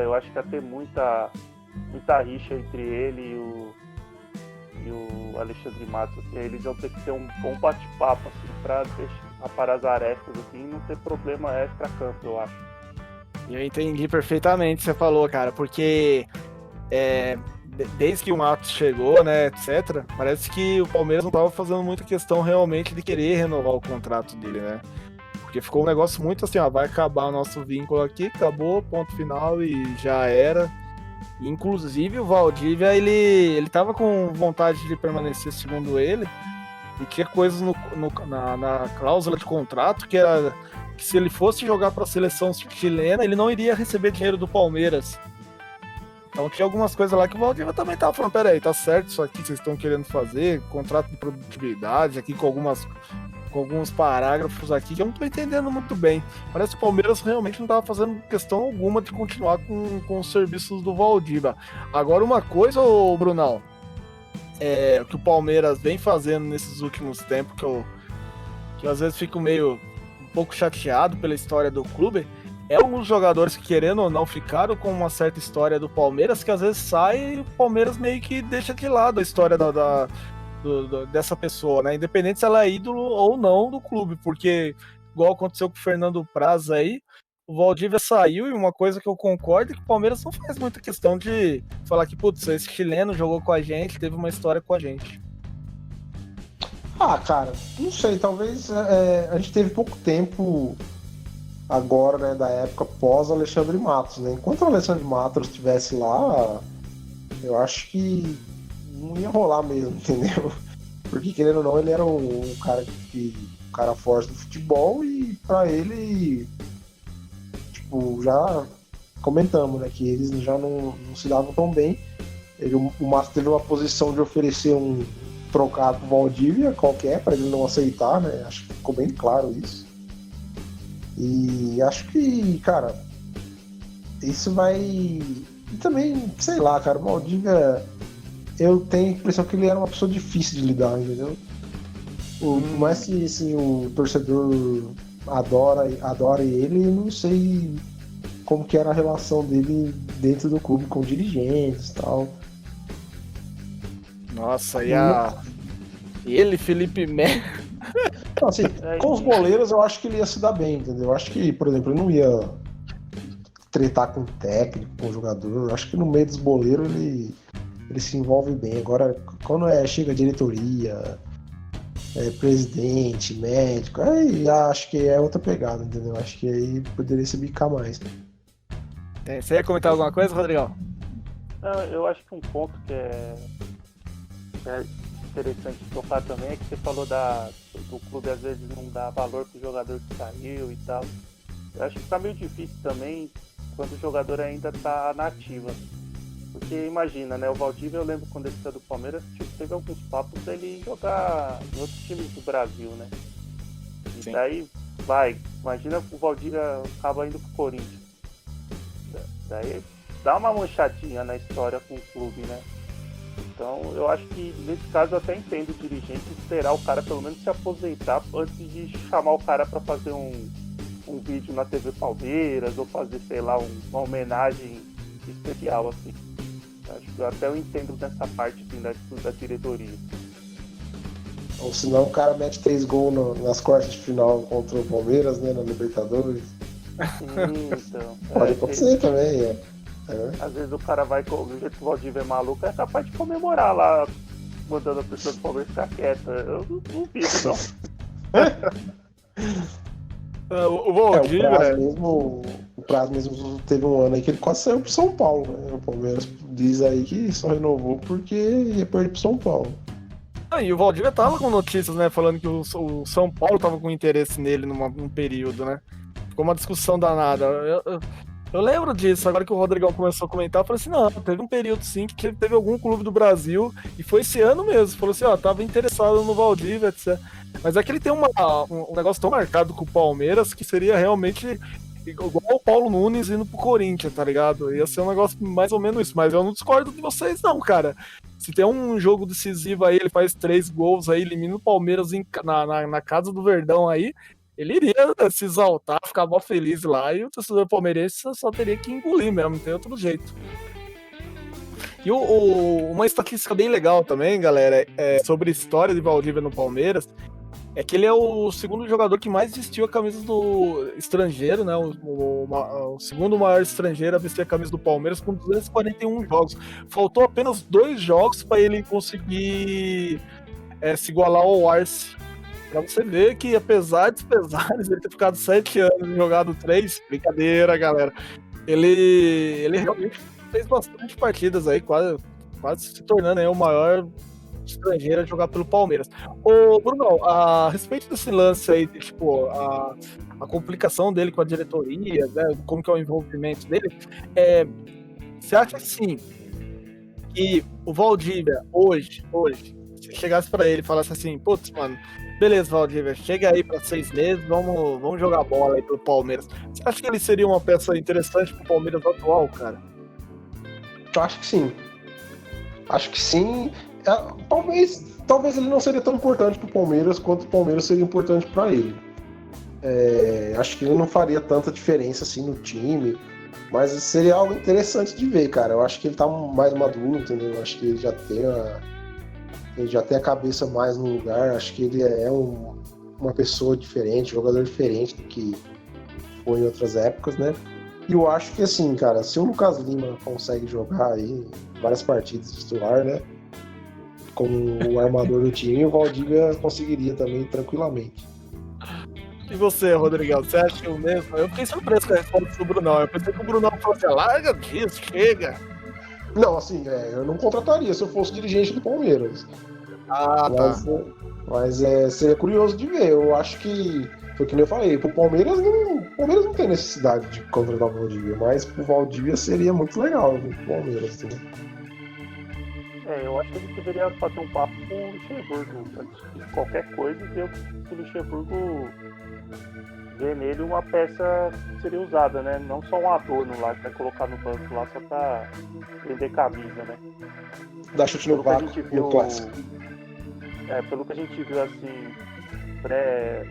eu acho que ia ter muita rixa entre ele e o Alexandre Matos, assim. Eles iam ter que ter um bom bate-papo, assim, pra aparar as arestas, assim, e não ter problema extra-campo, eu acho. Eu entendi perfeitamente o que você falou, cara, porque desde que o Matos chegou, né, etc., parece que o Palmeiras não estava fazendo muita questão realmente de querer renovar o contrato dele, né? Porque ficou um negócio muito assim, vai acabar o nosso vínculo aqui, acabou, ponto final e já era. Inclusive o Valdívia, ele tava com vontade de permanecer, segundo ele, e tinha coisas na cláusula de contrato que era que se ele fosse jogar para a seleção chilena, ele não iria receber dinheiro do Palmeiras. Então tinha algumas coisas lá que o Valdívia também tava falando, peraí, tá certo isso aqui que vocês estão querendo fazer, contrato de produtividade aqui com alguns parágrafos aqui que eu não tô entendendo muito bem. Parece que o Palmeiras realmente não tava fazendo questão alguma de continuar com os serviços do Valdívia. Agora uma coisa, ô Brunão, que o Palmeiras vem fazendo nesses últimos tempos, que eu às vezes fico meio um pouco chateado pela história do clube, alguns jogadores que, querendo ou não, ficaram com uma certa história do Palmeiras, que às vezes sai e o Palmeiras meio que deixa de lado a história dessa pessoa, né? Independente se ela é ídolo ou não do clube, porque, igual aconteceu com o Fernando Praz aí, o Valdívia saiu, e uma coisa que eu concordo é que o Palmeiras não faz muita questão de falar que, putz, esse chileno jogou com a gente, teve uma história com a gente. Cara, não sei, talvez a gente teve pouco tempo agora, né, da época pós Alexandre Matos, né? Enquanto o Alexandre Matos estivesse lá, eu acho que não ia rolar mesmo, entendeu? Porque, querendo ou não, ele era um cara forte do futebol, e pra ele, tipo, já comentamos, né, que eles já não se davam tão bem. O Matos teve uma posição de oferecer um trocado pro Valdívia qualquer, para ele não aceitar, né? Acho que ficou bem claro isso. E acho que, cara, isso vai... E também, sei lá, cara, o Valdívia, eu tenho a impressão que ele era uma pessoa difícil de lidar, entendeu? Por mais que assim, o torcedor adora ele, eu não sei como que era a relação dele dentro do clube com dirigentes e tal. Nossa, ele, Felipe Melo. Então, assim, com os goleiros eu acho que ele ia se dar bem, entendeu? Eu acho que, por exemplo, ele não ia tretar com o técnico, com o jogador. Eu acho que no meio dos goleiros ele se envolve bem. Agora, quando chega a diretoria, presidente, médico, aí acho que é outra pegada, entendeu? Acho que aí poderia se bicar mais. Você ia comentar alguma coisa, Rodrigão? Eu acho que um ponto que é interessante tocar também é que você falou do clube às vezes não dá valor pro jogador que saiu e tal. Eu acho que tá meio difícil também quando o jogador ainda tá na ativa. Porque imagina, né? O Valdívia, eu lembro quando ele saiu do Palmeiras, teve alguns papos dele jogar em outros times do Brasil, né? Sim. Daí imagina o Valdívia acaba indo pro Corinthians. Daí dá uma manchadinha na história com o clube, né? Então eu acho que nesse caso eu até entendo o dirigente esperar o cara pelo menos se aposentar antes de chamar o cara para fazer um vídeo na TV Palmeiras ou fazer, sei lá, uma homenagem especial, assim. Acho que eu até entendo dessa parte assim, da diretoria. Ou senão o cara mete 3 gols nas quartas de final contra o Palmeiras, né, na Libertadores. Então, Pode acontecer também, Às vezes o cara vai, do jeito que o Valdívia é maluco, é capaz de comemorar lá, mandando a pessoa do Palmeiras ficar quieta. Eu não duvido, não. O Valdívia... O Praz mesmo teve um ano aí que ele quase saiu pro São Paulo, né? O Palmeiras diz aí que só renovou porque ia perder pro São Paulo. E o Valdívia tava com notícias, né, falando que o São Paulo tava com interesse nele num período, né? Ficou uma discussão danada. Eu lembro disso, agora que o Rodrigão começou a comentar, eu falei assim, não, teve um período sim que teve algum clube do Brasil, e foi esse ano mesmo, falou assim, tava interessado no Valdívia, etc. Mas é que ele tem um negócio tão marcado com o Palmeiras que seria realmente igual o Paulo Nunes indo pro Corinthians, tá ligado? Ia ser um negócio mais ou menos isso, mas eu não discordo de vocês não, cara. Se tem um jogo decisivo aí, ele faz 3 gols aí, elimina o Palmeiras na casa do Verdão aí, ele iria se exaltar, ficar mó feliz lá, e o torcedor palmeirense só teria que engolir mesmo, não tem outro jeito. E uma estatística bem legal também, galera, sobre a história de Valdívia no Palmeiras, é que ele é o segundo jogador que mais vestiu a camisa do estrangeiro, né? O segundo maior estrangeiro a vestir a camisa do Palmeiras com 241 jogos. Faltou apenas 2 jogos para ele conseguir se igualar ao Arce. Pra você ver que, apesar dos pesares, ele ter ficado 7 anos e jogado 3, brincadeira, galera. Ele realmente fez bastante partidas aí, quase se tornando aí o maior estrangeiro a jogar pelo Palmeiras. Ô, Bruno, a respeito desse lance aí, tipo, a complicação dele com a diretoria, né, como que é o envolvimento dele, você acha assim que o Valdívia, hoje, se chegasse pra ele e falasse assim, putz, mano, beleza, Valdívia, chega aí pra 6 meses, vamos jogar bola aí pelo Palmeiras. Você acha que ele seria uma peça interessante pro Palmeiras atual, cara? Eu acho que sim. Acho que sim. Talvez ele não seria tão importante pro Palmeiras quanto o Palmeiras seria importante para ele. Acho que ele não faria tanta diferença assim no time, mas seria algo interessante de ver, cara. Eu acho que ele tá mais maduro, entendeu? Eu acho que ele já tem a cabeça mais no lugar. Acho que ele é uma pessoa diferente, um jogador diferente do que foi em outras épocas, né? E eu acho que assim, cara, se o Lucas Lima consegue jogar aí várias partidas de titular, né? Como o armador do time, o Valdívia conseguiria também tranquilamente. E você, Rodrigão, você acha o mesmo? Eu fiquei surpreso com a resposta do Brunão. Eu pensei que o Brunão falou assim, larga disso, chega. Não, assim, eu não contrataria se eu fosse dirigente do Palmeiras. Mas seria curioso de ver. Eu acho que, foi que nem eu falei, pro Palmeiras não tem necessidade de contratar o Valdívia, mas pro Valdívia seria muito legal pro Palmeiras, entendeu? Eu acho que ele deveria bater um papo com o Luxemburgo antes de qualquer coisa e ver se o Luxemburgo vê nele uma peça que seria usada, né? Não só um adorno lá que vai colocar no banco lá só pra vender camisa, né? Dá chute no vácuo, no clássico. Pelo que a gente viu assim, pré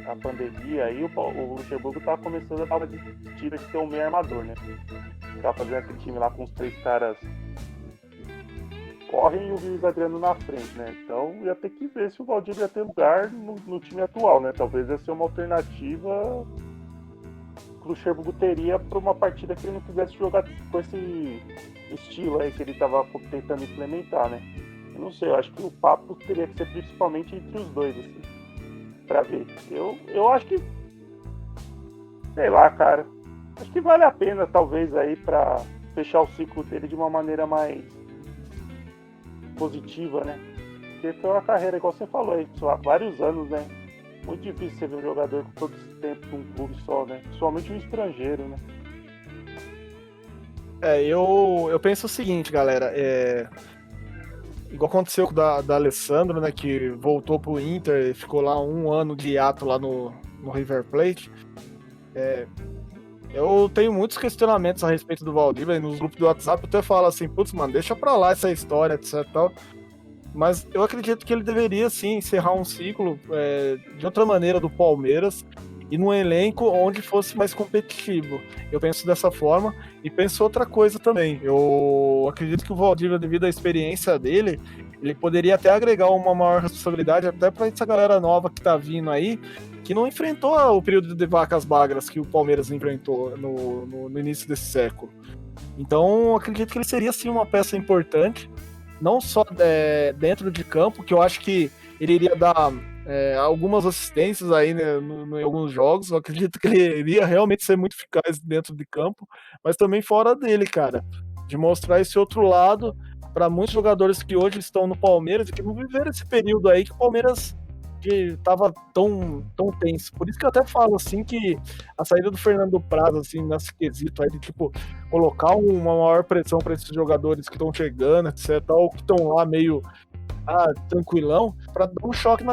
a pandemia, aí o Luxemburgo tava começando a dar uma tira de ter um meio armador, né? Tava fazendo aquele time lá com os 3 caras correm e o Luiz Adriano na frente, né? Então ia ter que ver se o Valdívia ia ter lugar no time atual, né? Talvez ia ser uma alternativa que o Luxemburgo teria para uma partida que ele não quisesse jogar com esse estilo aí que ele estava tentando implementar, né? Eu não sei, eu acho que o papo teria que ser principalmente entre os dois, assim, pra ver. Eu acho que, sei lá, cara, acho que vale a pena, talvez, aí pra fechar o ciclo dele de uma maneira mais positiva, né? Porque foi uma carreira, igual você falou aí, há vários anos, né? Muito difícil você ver um jogador com todo esse tempo num clube só, né? Principalmente um estrangeiro, né? Eu penso o seguinte, galera, igual aconteceu com da Alessandro, né, que voltou pro Inter e ficou lá 1 ano de hiato lá no River Plate. Eu tenho muitos questionamentos a respeito do Valdívia, e nos grupos do WhatsApp eu até falo assim, putz, mano, deixa pra lá essa história, etc e tal. Mas eu acredito que ele deveria, sim, encerrar um ciclo de outra maneira do Palmeiras e num elenco onde fosse mais competitivo. Eu penso dessa forma e penso outra coisa também. Eu acredito que o Valdívia, devido à experiência dele, ele poderia até agregar uma maior responsabilidade até para essa galera nova que tá vindo aí, que não enfrentou o período de vacas magras que o Palmeiras enfrentou no início desse século. Então, eu acredito que ele seria, sim, uma peça importante, não só dentro de campo, que eu acho que ele iria dar algumas assistências aí, né, em alguns jogos. Eu acredito que ele iria realmente ser muito eficaz dentro de campo, mas também fora dele, cara, de mostrar esse outro lado para muitos jogadores que hoje estão no Palmeiras e que não viveram esse período aí que o Palmeiras que tava tão tenso. Por isso que eu até falo, assim, que a saída do Fernando Praz, assim, nesse quesito aí de, tipo, colocar uma maior pressão para esses jogadores que estão chegando, etc, ou que estão lá meio tranquilão, para dar um choque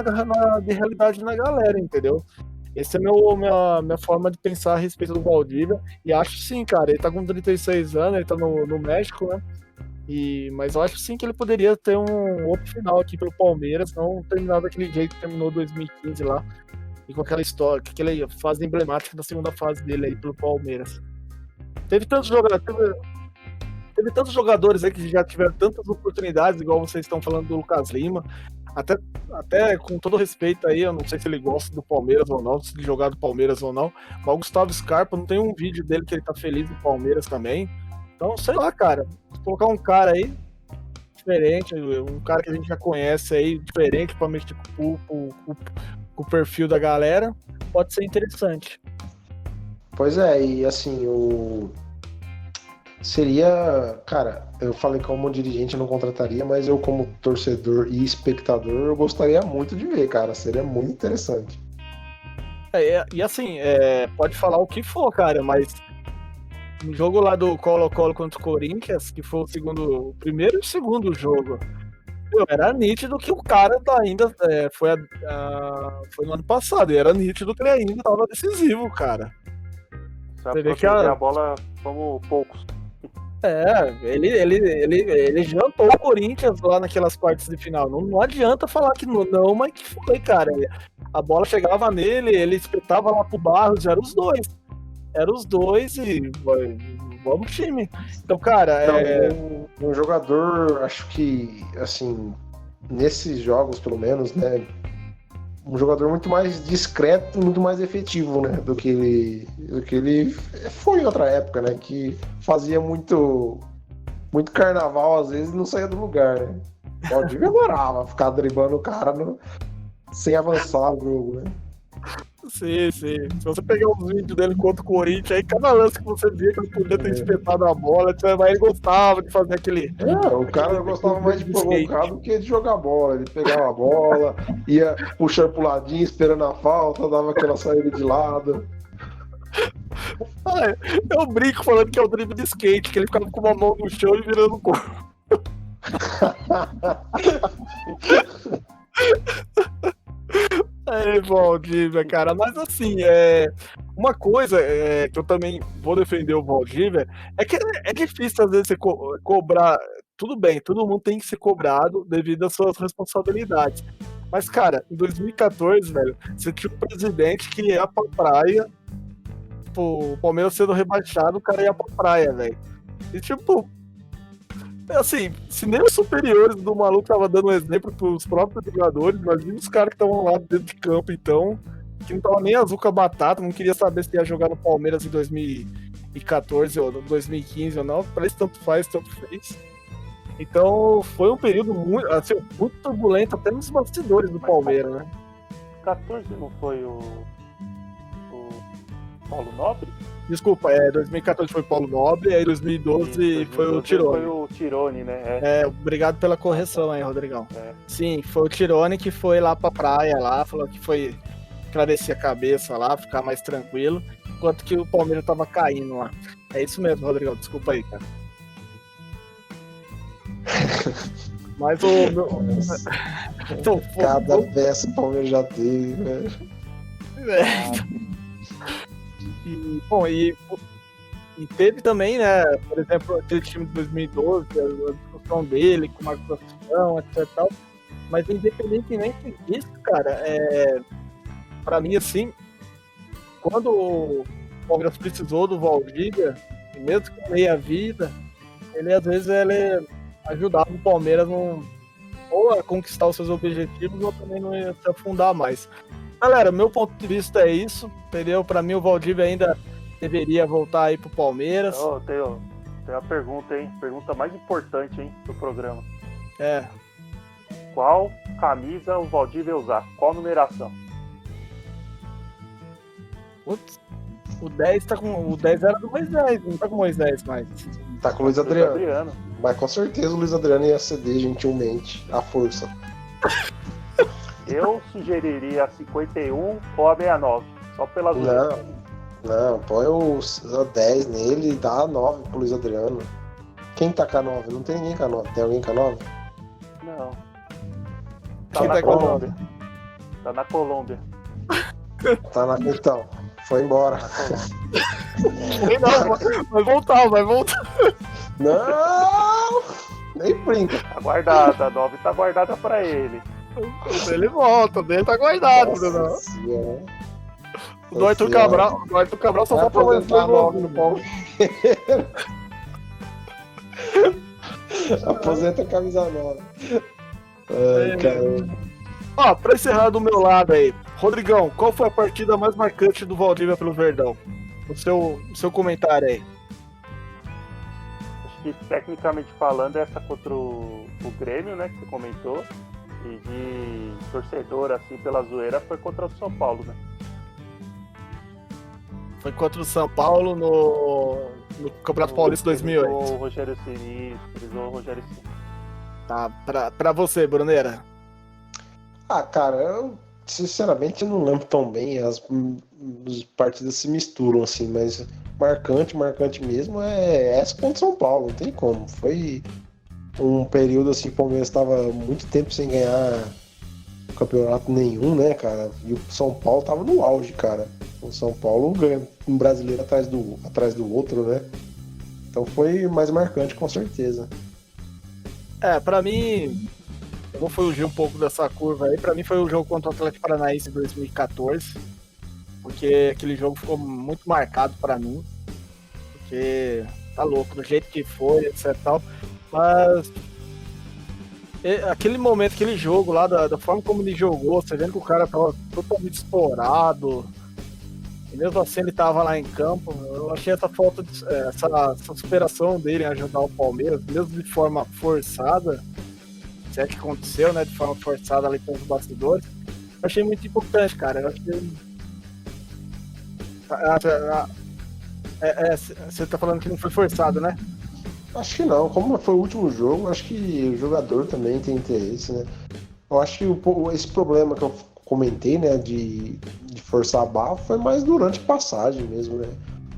de realidade na galera, entendeu? Essa é minha forma de pensar a respeito do Valdívia, e acho sim, cara, ele tá com 36 anos, ele tá no México, né? Mas eu acho sim que ele poderia ter um outro final aqui pelo Palmeiras, não terminar daquele jeito que terminou 2015 lá, e com aquela história, com aquela fase emblemática da segunda fase dele aí pelo Palmeiras. Teve tantos jogadores aí que já tiveram tantas oportunidades, igual vocês estão falando do Lucas Lima, até com todo respeito aí, eu não sei se ele gosta do Palmeiras ou não, se ele jogar do Palmeiras ou não, mas o Gustavo Scarpa, não tem um vídeo dele que ele tá feliz no Palmeiras também. Então, sei lá, cara, se colocar um cara aí diferente, um cara que a gente já conhece aí, diferente, pra mexer com o perfil da galera, pode ser interessante. Pois é, e assim, seria, cara, eu falei como dirigente eu não contrataria, mas eu como torcedor e espectador eu gostaria muito de ver, cara, seria muito interessante. E assim, pode falar o que for, cara, mas no jogo lá do Colo-Colo contra o Corinthians, que foi o primeiro e o segundo jogo, era nítido que o cara ainda foi no ano passado, e era nítido que ele ainda estava decisivo, cara. Você vê que a bola como poucos. Ele jantou o Corinthians lá naquelas quartas de final. Não adianta falar que não, mas que foi, cara. A bola chegava nele, ele espetava lá pro Barros, eram os dois e vamos time. Então, cara, um jogador, acho que, assim, nesses jogos, pelo menos, né, um jogador muito mais discreto, muito mais efetivo, né, do que ele foi em outra época, né, que fazia muito carnaval, às vezes, e não saía do lugar, né. O Valdívia adorava ficar driblando o cara sem avançar o jogo, né. Sim. Se você pegar os vídeos dele contra o Corinthians, aí cada lance que você via que ele podia ter espetado a bola, ele gostava de fazer aquele... O cara gostava mais de provocar do que de jogar bola. Ele pegava a bola, ia puxando pro ladinho, esperando a falta, dava aquela saída de lado. Eu brinco falando que é o drible de skate, que ele ficava com uma mão no chão e virando o corpo. Valdívia, cara, mas assim, uma coisa que eu também vou defender o Valdívia é que é difícil às vezes você cobrar. Tudo bem, todo mundo tem que ser cobrado devido às suas responsabilidades. Mas, cara, em 2014, velho, você tinha um presidente que ia pra praia, o Palmeiras sendo rebaixado, o cara ia pra praia, velho. E tipo, assim, se nem os superiores do maluco tava dando um exemplo pros próprios jogadores, imagina os caras que estavam lá dentro de campo, então, que não tava nem azul com a batata, não queria saber se ia jogar no Palmeiras em 2014 ou 2015 ou não, pra eles tanto faz, tanto fez. Então, foi um período muito turbulento, até nos bastidores do Palmeiras, né? 14 não foi o Paulo Nobre? Desculpa, 2014 foi o Paulo Nobre, aí 2012 foi o Tirone. Foi o Tirone, né? Obrigado pela correção aí, Rodrigão. Sim, foi o Tirone que foi lá pra praia lá, falou que foi esclarecer a cabeça lá, ficar mais tranquilo, enquanto que o Palmeiras tava caindo lá. É isso mesmo, Rodrigão, desculpa aí, cara. Mas o meu. Então, Cada peça o Palmeiras já teve, velho. Bom, e teve também, né, por exemplo, aquele time de 2012, a discussão dele com uma acusação, etc e tal. Mas independentemente disso, cara, pra mim, assim, quando o Palmeiras precisou do Valdívia, mesmo com meia vida, ele às vezes ajudava o Palmeiras ou a conquistar os seus objetivos ou também não ia se afundar mais. Galera, meu ponto de vista é isso, entendeu? Pra mim o Valdívia ainda deveria voltar aí pro Palmeiras. Tem uma pergunta, hein? Pergunta mais importante, hein, do programa. Qual camisa o Valdívia usar? Qual numeração? Putz, o 10 o 10 era do Moisés, não tá com o Moisés mais. Tá com o Luiz Adriano. Mas com certeza o Luiz Adriano ia ceder gentilmente à força. Eu sugeriria a 51 ou a 69, só pela zoeira. Não, põe o 10 nele e dá a 9 pro Luiz Adriano. Quem tá com a 9? Não tem ninguém com a 9. Tem alguém com a 9? Não. Quem tá com a 9? Tá na Colômbia. Então, foi embora. Vai voltar. Não! Nem brinca. Tá guardada, a 9 tá guardada pra ele. Ele volta, o dele tá guardado, Bruno. O do Arthur Cabral só vai aposentar a 9 no Palmeiras. Aposenta a camisa 9. Ai, caramba. Ó, pra encerrar do meu lado aí, Rodrigão, qual foi a partida mais marcante do Valdívia pelo Verdão? O seu comentário aí. Acho que tecnicamente falando, essa contra o Grêmio, né, que você comentou, e de torcedor, assim, pela zoeira, foi contra o São Paulo, né? Foi contra o São Paulo no Campeonato Paulista 2008. O Rogério Ceni. Tá, pra você, Bruneira. Cara, eu sinceramente não lembro tão bem, as partidas se misturam assim, mas marcante mesmo é essa contra o São Paulo, não tem como. Foi um período assim que o Palmeiras estava muito tempo sem ganhar campeonato nenhum, né, cara? E o São Paulo tava no auge, cara. O São Paulo ganha um brasileiro atrás do outro, né? Então foi mais marcante, com certeza. Pra mim, eu vou fugir um pouco dessa curva aí. Pra mim foi o jogo contra o Atlético Paranaense em 2014, porque aquele jogo ficou muito marcado pra mim, porque tá louco, do jeito que foi, etc e tal. Mas aquele momento, aquele jogo lá, da forma como ele jogou, você vendo que o cara tava totalmente estourado, e mesmo assim ele tava lá em campo, eu achei essa falta de, essa superação dele em ajudar o Palmeiras, mesmo de forma forçada, se é que aconteceu, né, de forma forçada ali com os bastidores, eu achei muito importante, cara. Eu achei... Você tá falando que não foi forçado, né? Acho que não, como foi o último jogo, acho que o jogador também tem interesse, né? Eu acho que esse problema que eu comentei, né, de forçar a barra, foi mais durante a passagem mesmo, né?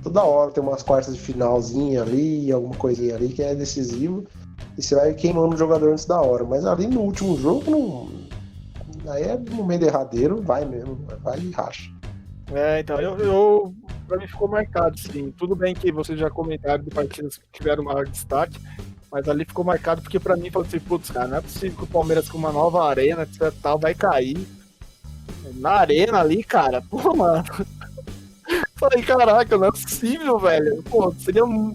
Toda hora tem umas quartas de finalzinha ali, alguma coisinha ali que é decisivo, e você vai queimando o jogador antes da hora. Mas ali no último jogo, aí é no meio derradeiro, vai mesmo, vai e racha. Então, pra mim ficou marcado, sim. Tudo bem que vocês já comentaram de partidas que tiveram maior destaque, mas ali ficou marcado porque pra mim falou assim, putz, cara, não é possível que o Palmeiras com uma nova arena, etc, tal, vai cair na arena ali, cara. Pô, mano. Falei, caraca, não é possível, velho. Pô, seria um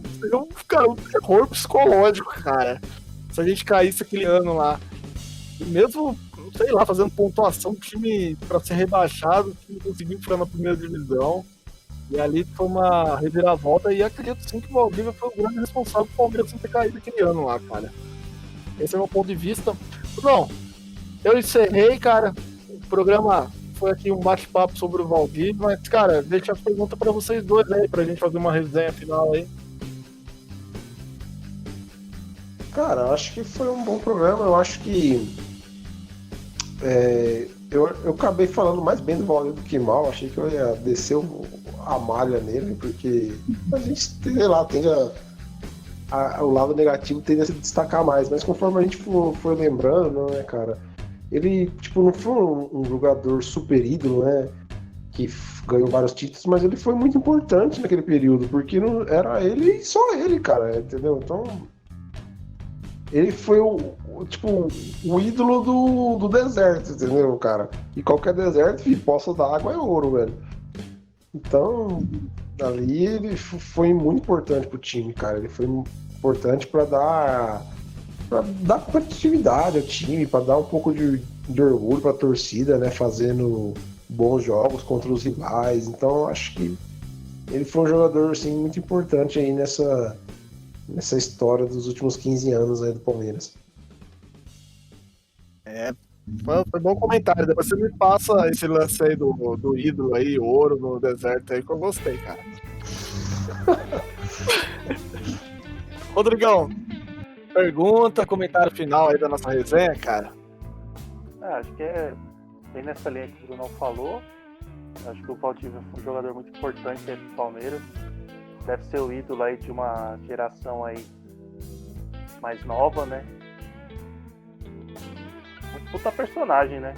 terror psicológico, cara, se a gente caísse aquele ano lá. E mesmo, sei lá, fazendo pontuação do time pra ser rebaixado, o time conseguiu ficar na primeira divisão. E ali foi uma reviravolta, e acredito sim que o Valdívia foi o grande responsável por o Palmeiras não ter caído aquele ano lá, cara. Esse é o meu ponto de vista. Bom, eu encerrei, cara. O programa foi aqui um bate-papo sobre o Valdívia, mas, cara, deixa a pergunta pra vocês dois aí, pra gente fazer uma resenha final aí. Cara, eu acho que foi um bom programa. Eu acho que eu acabei falando mais bem do Valdívia do que mal. Achei que eu ia descer a malha nele, porque a gente, sei lá, tende a o lado negativo tende a se destacar mais. Mas conforme a gente foi lembrando, né, cara, ele, tipo, não foi um jogador super ídolo, né, que ganhou vários títulos, mas ele foi muito importante naquele período, porque não era ele e só ele, cara, entendeu? Então, ele foi o ídolo do deserto, entendeu, cara? E qualquer deserto, poça d'água é ouro, velho. Então, ali ele foi muito importante pro time, cara. Ele foi importante pra dar competitividade ao time, pra dar um pouco de orgulho pra torcida, né? Fazendo bons jogos contra os rivais. Então, acho que ele foi um jogador, assim, muito importante aí nessa história dos últimos 15 anos aí do Palmeiras. Foi bom comentário. Depois você me passa esse lance aí do ídolo aí, ouro no deserto aí, que eu gostei, cara. Rodrigão, pergunta, comentário final aí da nossa resenha, cara. Acho que é bem nessa linha que o Bruno falou. Acho que o Valdívia foi um jogador muito importante aí do Palmeiras. Deve ser o ídolo aí de uma geração aí mais nova, né? Um puta personagem, né?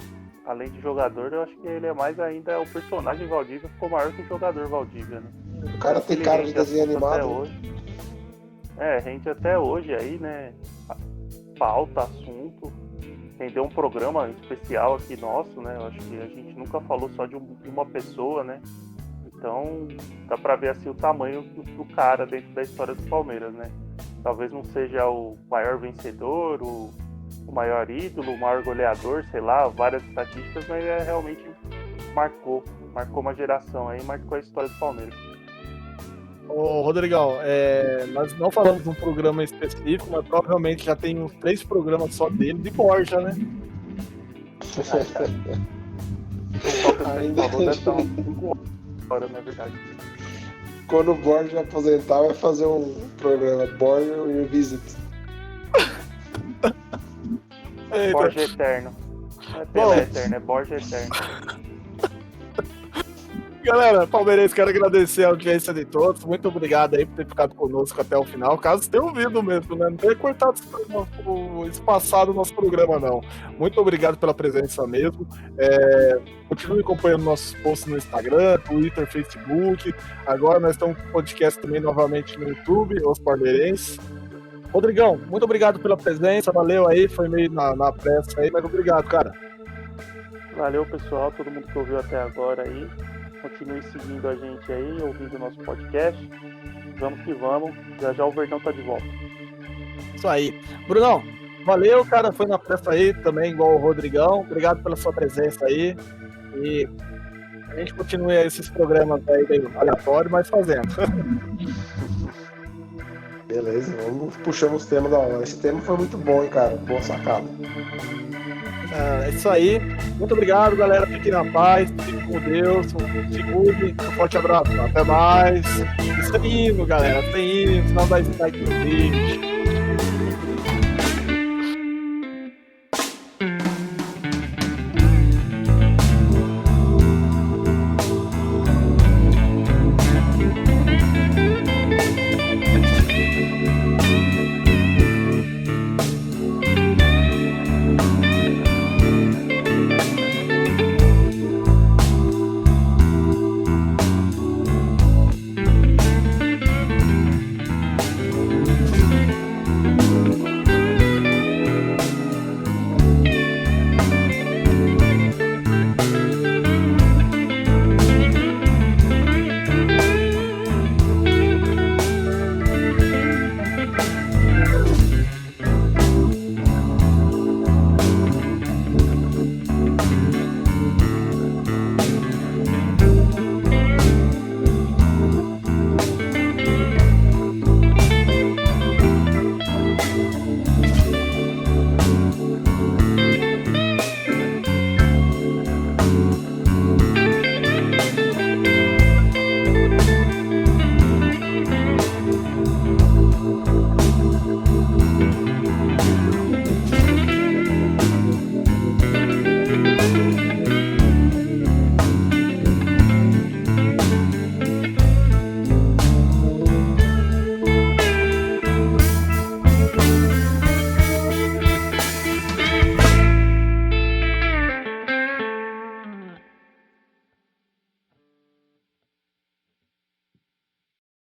Além de jogador, eu acho que ele é mais ainda o personagem Valdívia, ficou maior que o jogador Valdívia, né? O cara tem cara de desenho animado. Hoje. Rende até hoje aí, né? Pauta, assunto. Rendeu um programa especial aqui nosso, né? Eu acho que a gente nunca falou só de uma pessoa, né? Então, dá pra ver assim o tamanho do cara dentro da história do Palmeiras, né? Talvez não seja o maior vencedor, o maior ídolo, o maior goleador, sei lá, várias estatísticas, mas realmente marcou uma geração aí, marcou a história do Palmeiras. Ô, Rodrigão, nós não falamos de um programa específico, mas provavelmente já tem uns 3 programas só dele de Borja, né? Ainda falou, deve estar uns 5 horas, na verdade. Quando o Borja aposentar, vai fazer um programa Borja Revisit. Borja Eterno. Não é Pelé Eterno, é Borja Eterno. Galera, palmeirense, quero agradecer a audiência de todos. Muito obrigado aí por ter ficado conosco até o final. Caso tenha ouvido mesmo, né? Não tenha cortado espaçado o nosso programa, não. Muito obrigado pela presença mesmo. Continue acompanhando nossos posts no Instagram, Twitter, Facebook. Agora nós estamos com podcast também novamente no YouTube, Os Palmeirenses. Rodrigão, muito obrigado pela presença. Valeu aí, foi meio na pressa aí, mas obrigado, cara. Valeu, pessoal, todo mundo que ouviu até agora aí. Continue seguindo a gente aí, ouvindo o nosso podcast. Vamos que vamos. Já o Verdão tá de volta. Isso aí. Brunão, valeu, cara. Foi na pressa aí também, igual o Rodrigão. Obrigado pela sua presença aí. E a gente continue esses programas aí meio aleatórios, mas fazendo. Beleza, vamos puxando os temas da hora. Esse tema foi muito bom, hein, cara. Boa sacada. É isso aí. Muito obrigado, galera. Fiquem na paz. Fiquem com Deus. Se cuidem. Um forte abraço. Até mais. Isso é hino, galera. Tem hino. Não dá strike no vídeo.